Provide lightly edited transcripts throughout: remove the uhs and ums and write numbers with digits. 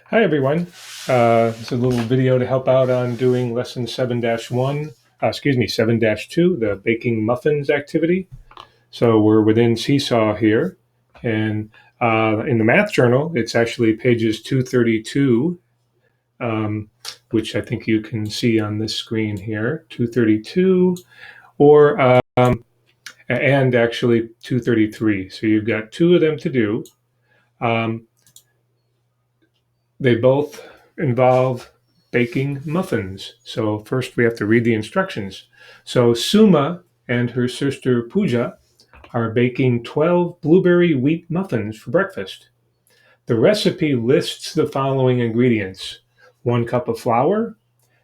Hi, everyone. This is a little video to help out on doing lesson 7-1, 7-2, the baking muffins activity. So we're within Seesaw here. And in the math journal, it's actually pages 232, which I think you can see on this screen here, 232, or and actually 233. So you've got two of them to do. They both involve baking muffins. So first we have to read the instructions. So Suma and her sister Pooja are baking 12 blueberry wheat muffins for breakfast. The recipe lists the following ingredients: 1 cup of flour,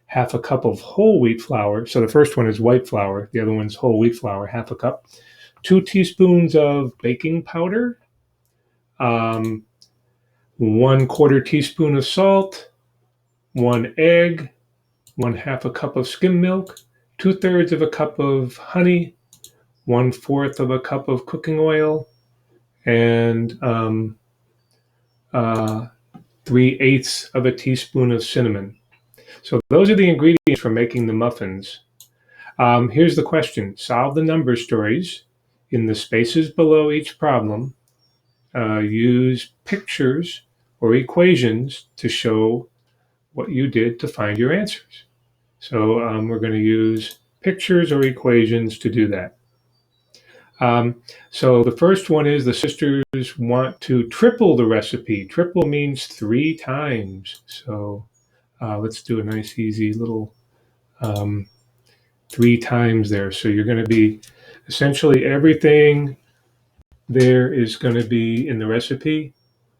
half a cup of whole wheat flour. So the first one is white flour, the other one's whole wheat flour, half a cup. 2 teaspoons of baking powder, 1/4 teaspoon of salt, 1 egg, 1/2 a cup of skim milk, 2/3 of a cup of honey, 1/4 of a cup of cooking oil, and 3/8 of a teaspoon of cinnamon. So those are the ingredients for making the muffins. Here's the question. Solve the number stories in the spaces below each problem. Use pictures or equations to show what you did to find your answers. So we're going to use pictures or equations to do that. So the first one is the sisters want to triple the recipe. Triple means 3 times. So let's do a nice, easy little 3 times there. So you're going to be essentially everything there is going to be in the recipe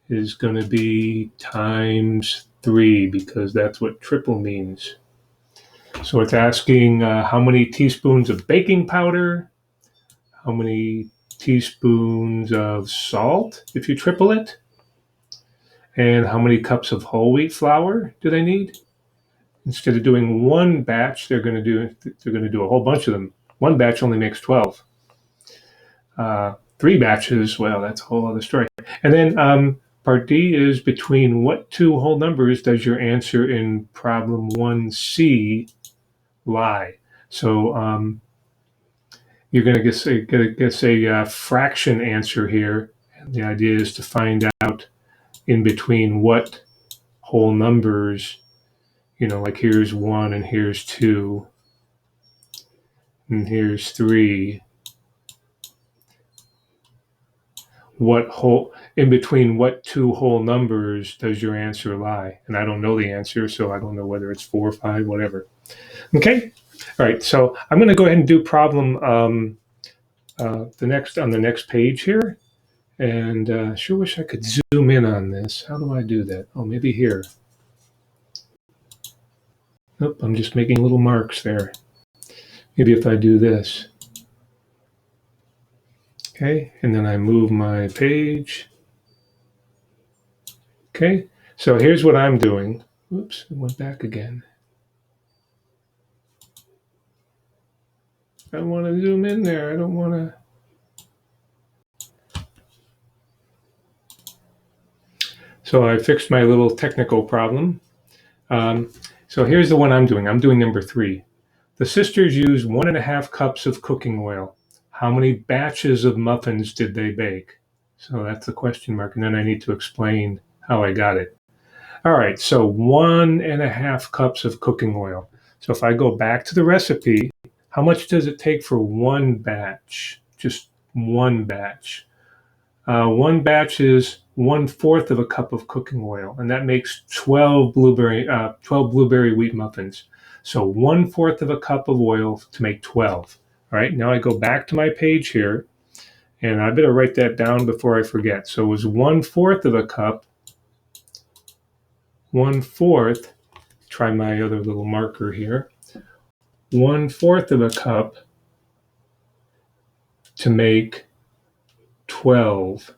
is going to be times 3 because that's what triple means. So it's asking how many teaspoons of baking powder, how many teaspoons of salt if you triple it, and how many cups of whole wheat flour do they need. Instead of doing one batch, they're going to do a whole bunch of them. One batch only makes 12. 3 batches, well, that's a whole other story. And then part D is between what 2 whole numbers does your answer in problem 1C lie? So you're going to guess a fraction answer here. And the idea is to find out in between what whole numbers, like here's 1 and here's 2 and here's 3. In between what 2 whole numbers does your answer lie? And I don't know the answer, so I don't know whether it's 4 or 5, whatever. Okay. All right. So I'm going to go ahead and do problem on the next page here. And sure wish I could zoom in on this. How do I do that? Oh, maybe here. Nope, I'm just making little marks there. Maybe if I do this. Okay, and then I move my page. Okay, so here's what I'm doing. Oops, it went back again. I want to zoom in there. I don't want to. So I fixed my little technical problem. So here's the one I'm doing. I'm doing number 3. The sisters used 1.5 cups of cooking oil. How many batches of muffins did they bake? So that's the question mark. And then I need to explain how I got it. All right, so 1.5 cups of cooking oil. So if I go back to the recipe, how much does it take for one batch? Just one batch. One batch is 1/4 of a cup of cooking oil, and that makes 12 blueberry wheat muffins. So 1/4 of a cup of oil to make 12. All right, now I go back to my page here, and I better write that down before I forget. So it was 1/4 of a cup, 1/4, try my other little marker here, 1/4 of a cup to make 12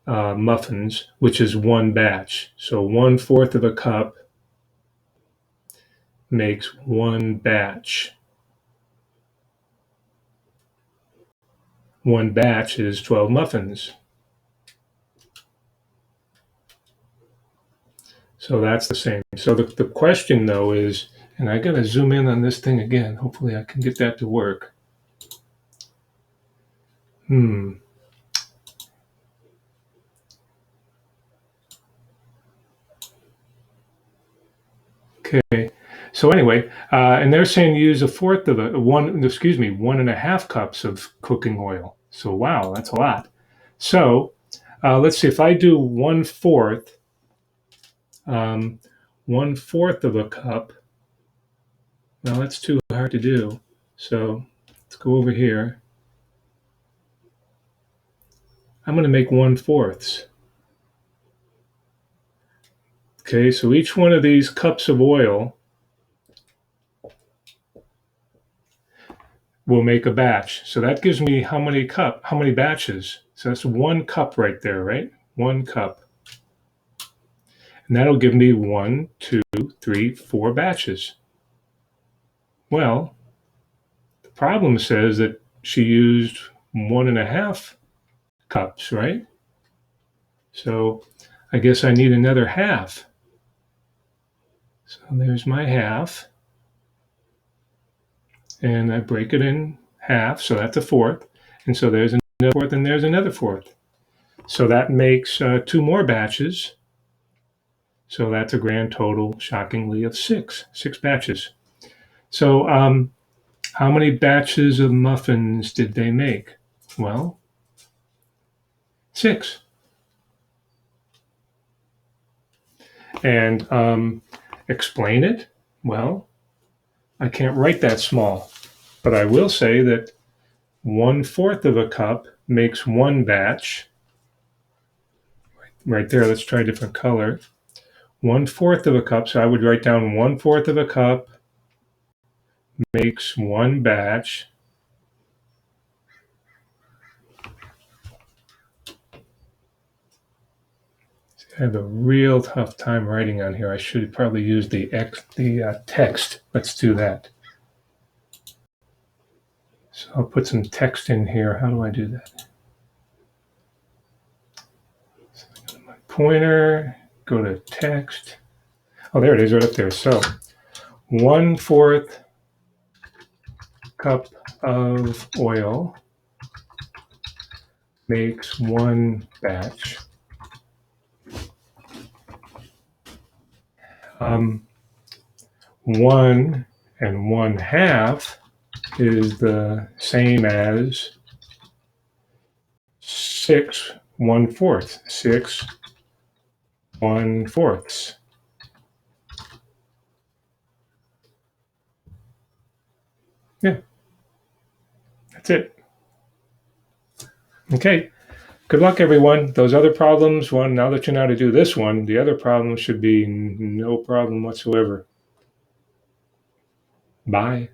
muffins, which is one batch. So 1/4 of a cup makes one batch. One batch is 12 muffins. So that's the same. So the question though is, and I gotta zoom in on this thing again. Hopefully I can get that to work. Okay. So anyway, and they're saying use a fourth of one, 1.5 cups of cooking oil. So wow, that's a lot. So let's see if I do um, 1/4 of a cup. Well, that's too hard to do. So let's go over here. I'm going to make 1/4. Okay, so each one of these cups of oil will make a batch. So that gives me how many batches? So that's 1 cup right there, right? 1 cup. And that'll give me 1, 2, 3, 4 batches. Well, the problem says that she used 1.5 cups, right? So I guess I need another half. So there's my half. And I break it in half, so that's a fourth. And so there's another fourth, and there's another fourth. So that makes 2 more batches. So that's a grand total, shockingly, of 6 batches. So how many batches of muffins did they make? Well, 6. And explain it? Well, I can't write that small, but I will say that 1/4 of a cup makes 1 batch. Right there, let's try a different color. 1/4 of a cup, so I would write down 1/4 of a cup makes 1 batch. I have a real tough time writing on here. I should probably use the text. Let's do that. So I'll put some text in here. How do I do that? So I go to my pointer, go to text. Oh, there it is right up there. So 1/4 cup of oil makes 1 batch. 1 and 1/2 is the same as 6 1/4. 6 1/4. Yeah, that's it. Okay. Good luck, everyone. Those other problems, well, now that you know how to do this one, the other problem should be no problem whatsoever. Bye.